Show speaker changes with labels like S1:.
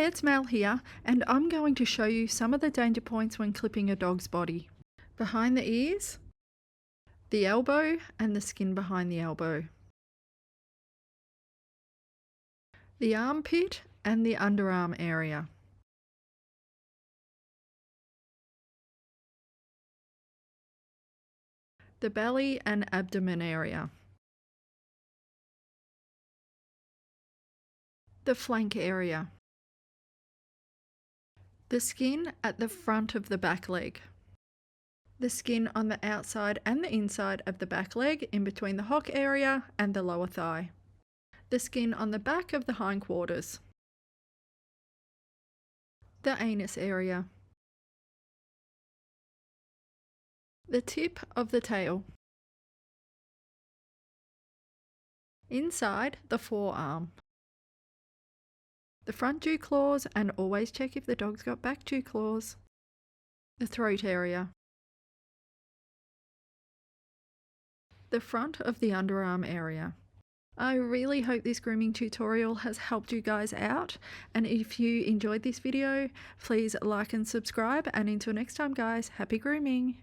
S1: Hi, it's Mel here, and I'm going to show you some of the danger points when clipping a dog's body. Behind the ears, the elbow, and the skin behind the elbow. The armpit and the underarm area. The belly and abdomen area. The flank area. The skin at the front of the back leg. The skin on the outside and the inside of the back leg in between the hock area and the lower thigh. The skin on the back of the hindquarters. The anus area. The tip of the tail. Inside the forearm. The front dew claws, and always check if the dog's got back dew claws. The throat area. The front of the underarm area. I really hope this grooming tutorial has helped you guys out, and if you enjoyed this video, please like and subscribe, and until next time guys, happy grooming!